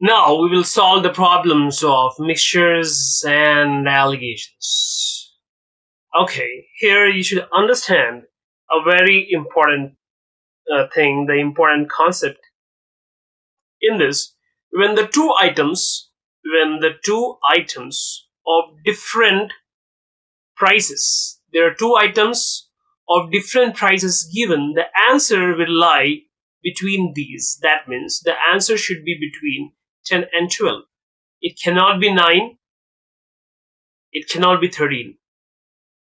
Now we will solve the problems of mixtures and allegations. Okay, here you should understand a very important thing, the important concept in this. When the two items of different prices, there are two items of different prices given, the answer will lie between these. That means the answer should be between 10 and 12. It cannot be 9, it cannot be 13.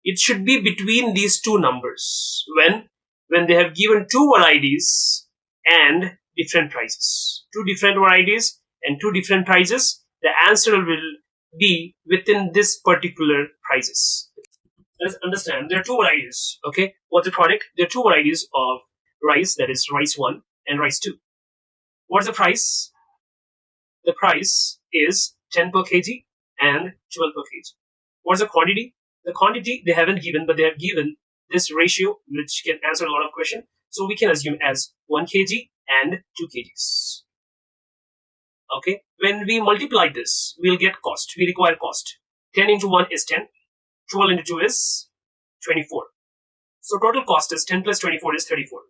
It should be between these two numbers when they have given two varieties and different prices. Two different varieties and two different prices, the answer will be within this particular prices. Let's understand there are two varieties. Okay, what's the product? There are two varieties of rice, that is rice 1 and rice 2. What's the price? The price is 10 per kg and 12 per kg. What's the quantity? The quantity they haven't given, but they have given this ratio, which can answer a lot of questions. So we can assume as 1 kg and 2 kgs. Okay, when we multiply this, we'll get cost. We require cost. 10 into 1 is 10. 12 into 2 is 24. So total cost is 10 plus 24 is 34.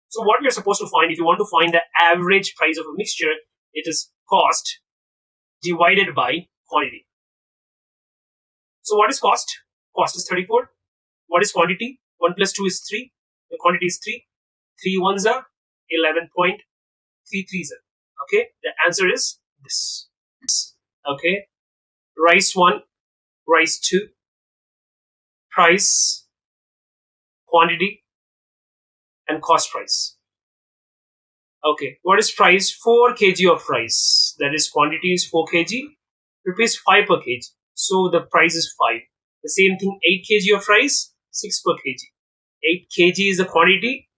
So what we are supposed to find, if you want to find the average price of a mixture, it is cost divided by quantity. So what is cost? Cost is 34. What is quantity? 1 plus 2 is 3. The quantity is 3. 3 ones are 11.3 threes are. Okay, the answer is this. Okay, rice 1, rice 2, price, quantity, and cost price. Okay, what is price? 4 kg of rice. That is, quantity is 4 kg, rupees 5 per kg. So the price is 5. The same thing, 8 kg of rice, 6 per kg. 8 kg is the quantity,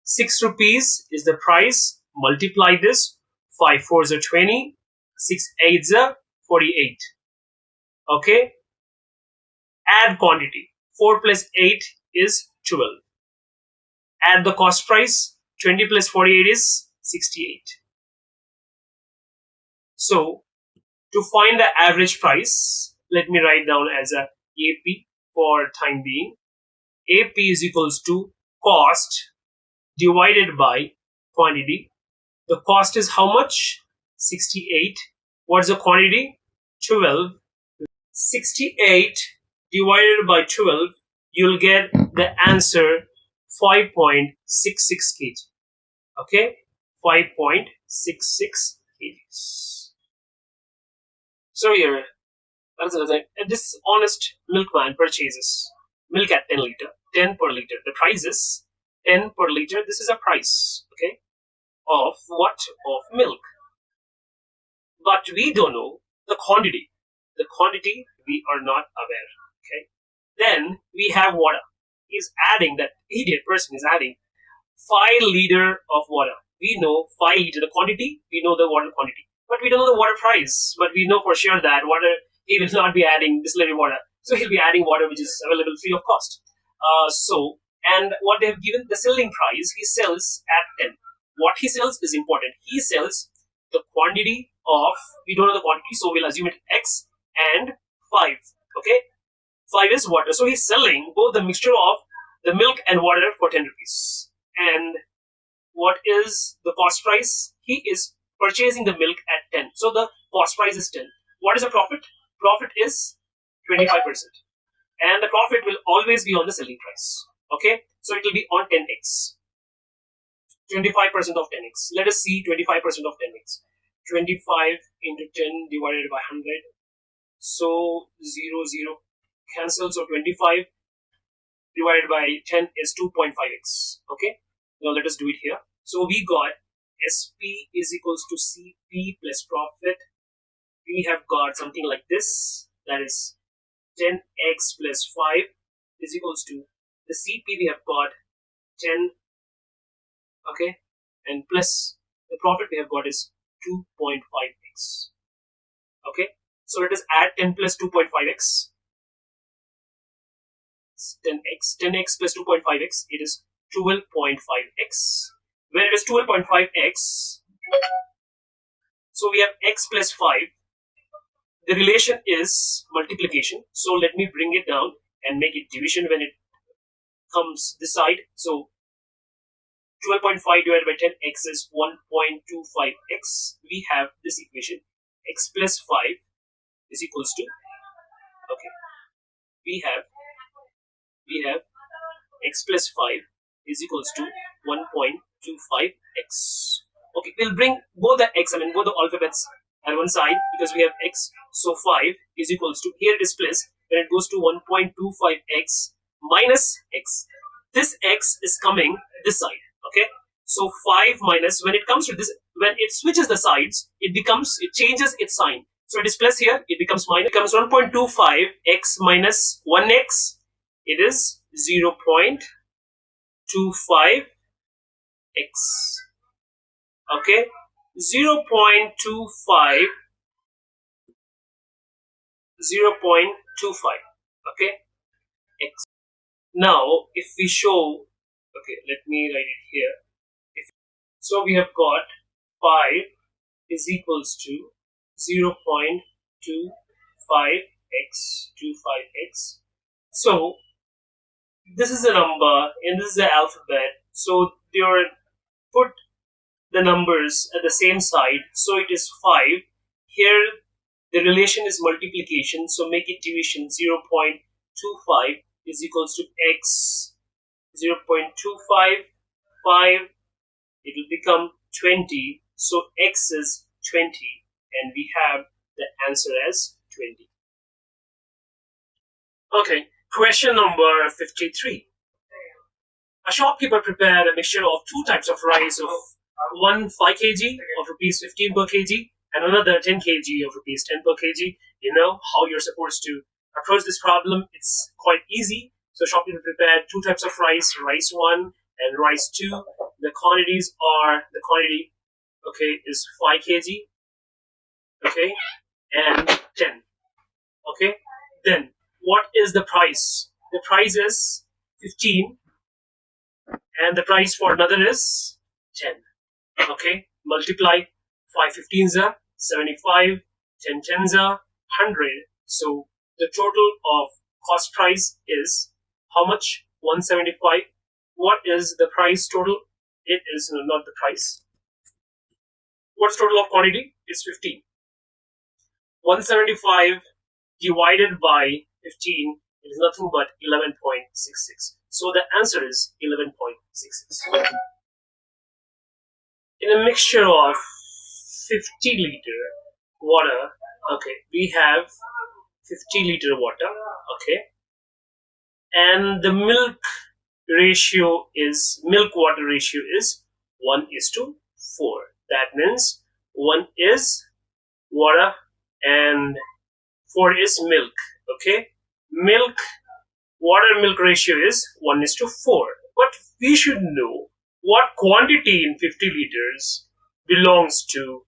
6 rupees is the price. Multiply this, 5 fours are 20, 6 eights are 48. Okay, add quantity, 4 plus 8 is 12. Add the cost price, 20 plus 48 is 68. So to find the average price, let me write down as a AP for time being. AP is equals to cost divided by quantity. The cost is how much? 68. What's the quantity? 12. 68 divided by 12, you'll get the answer 5.66 kg. Okay, 5.66 kgs. So here, this honest milkman purchases milk at 10 liter, 10 per liter. The price is 10 per liter. This is a price, okay, of what? Of milk. But we don't know the quantity. The quantity we are not aware. Okay. Then we have water. He's adding, that idiot person is adding 5 liter of water. We know 5 liter, the quantity, we know the water quantity. But we don't know the water price. But we know for sure that water, he will not be adding distillery water. So he'll be adding water which is available free of cost. And what they have given, the selling price, he sells at 10. What he sells is important. He sells the quantity of, we don't know the quantity, so we'll assume it X and 5. Okay, 5 is water. So he's selling both the mixture of the milk and water for 10 rupees. And what is the cost price? He is purchasing the milk at 10. So the cost price is 10. What is the profit? Profit is 25%. And the profit will always be on the selling price. Okay, so it will be on 10x. 25% of 10x. Let us see 25% of 10x. 25 into 10 divided by 100. So 0 cancel. So 25 divided by 10 is 2.5x. Okay, now let us do it here. So we got SP is equals to CP plus profit. We have got something like this, that is 10x plus 5 is equals to the CP, we have got 10, okay, and plus the profit we have got is 2.5x. Okay, so let us add 10 plus 2.5x. 10x plus 2.5x, it is 12.5x. When it is 12.5x, so So we have x plus 5. The relation is multiplication. So let me bring it down and make it division when it comes this side. So 12.5 divided by 10x is 1.25x. We have this equation, x plus 5 is equals to, okay, we have x plus 5 is equals to 1.25x. Okay, we'll bring both the x, both the alphabets at one side because we have x. So 5 is equals to, here it is plus, when it goes to 1.25x minus x. This x is coming this side, okay? So 5 minus, when it comes to this, when it switches the sides, it changes its sign. So it is plus here, it becomes minus, it becomes 1.25x minus 1x. It is 0.25x. Okay, 0.25, okay, x. Now, if we show, okay, let me write it here. So we have got 5 is equals to 0.25x. So this is a number and this is the alphabet. So they are put the numbers at the same side. So it is 5. Here the relation is multiplication. So make it division. 0.25 is equals to x. 0.25, 5. It will become 20. So x is 20 and we have the answer as 20. Okay, question number 53. A shopkeeper prepared a mixture of two types of rice of one 5 kg of rupees 15 per kg and another 10 kg of rupees 10 per kg. You know how you're supposed to approach this problem. It's quite easy. So shopkeeper prepared two types of rice 1 and rice 2. The quantities are, the quantity, okay, is 5 kg, okay, and 10, okay. Then what is the price? The price is 15 and the price for another is 10. Okay, multiply 5 15s are 75, 10 10s are 100. So the total of cost price is how much? 175. What is the price total? It is not the price. What's total of quantity? It's 15. 175 divided by 15 is nothing but 11.66. So the answer is 11.66. In a mixture of 50 liter water, okay, we have 50 liter water, okay, and the milk water ratio is 1:4. That means 1 is water and 4 is milk, okay. Water milk ratio is 1:4. But we should know what quantity in 50 liters belongs to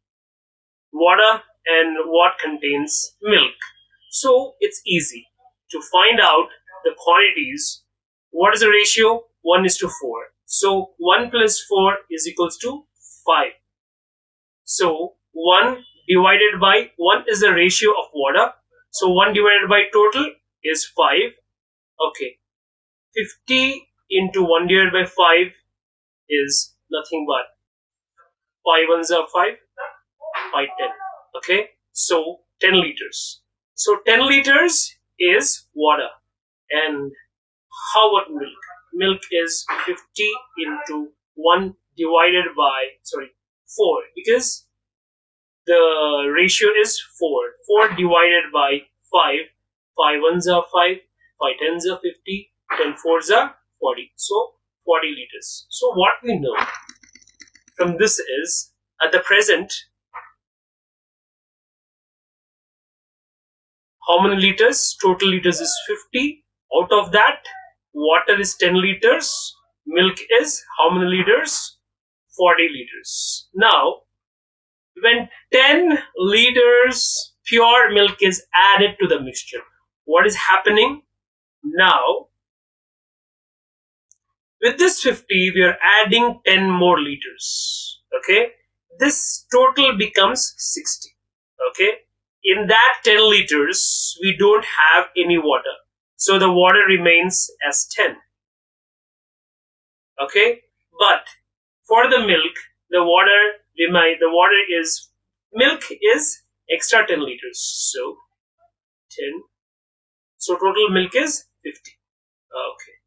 water and what contains milk. So it's easy to find out the quantities. What is the ratio? 1:4. So 1 plus 4 is equals to 5. So 1 divided by 1 is the ratio of water. So 1 divided by total is 5. Okay. 50 into 1 divided by 5 is nothing but 5 ones are 5, 5 10. Okay. So 10 liters. So 10 liters is water. And how about milk? Milk is 50 into 1 divided by 4, because the ratio is 4. 4 divided by 5. 5 ones are 5, 5 tens are 50, 10 fours are 40. So 40 liters. So what we know from this is, at the present, how many liters? Total liters is 50. Out of that, water is 10 liters. Milk is how many liters? 40 liters. Now, when 10 liters pure milk is added to the mixture, what is happening? Now, with this 50, we are adding 10 more liters. Okay? this total becomes 60. Okay, in that 10 liters we don't have any water, so the water remains as 10. Okay, but for the milk, the milk is extra 10 liters, so 10, so total milk is 50. Okay,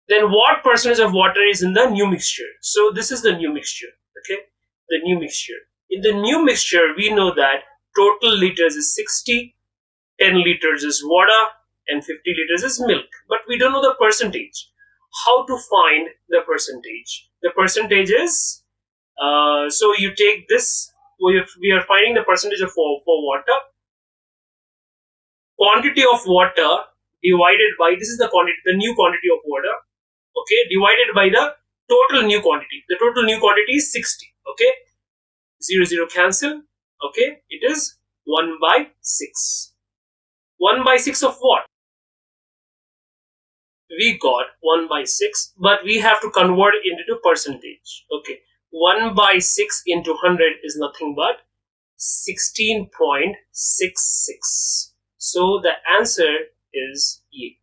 then what percentage of water is in the new mixture? So this is the new mixture. Okay, the new mixture. In the new mixture, we know that total liters is 60, 10 liters is water, and 50 liters is milk. But we don't know the percentage. How to find the percentage? The percentage is, so you take this, we are finding the percentage of for water. Quantity of water divided by, this is the quantity, the new quantity of water. Okay, divided by the total new quantity. The total new quantity is 60. Okay, 0, 0 cancel. Okay, it is 1 by 6. 1 by 6 of what? We got 1 by 6, but we have to convert it into percentage. Okay, 1 by 6 into 100 is nothing but 16.66. So the answer is E.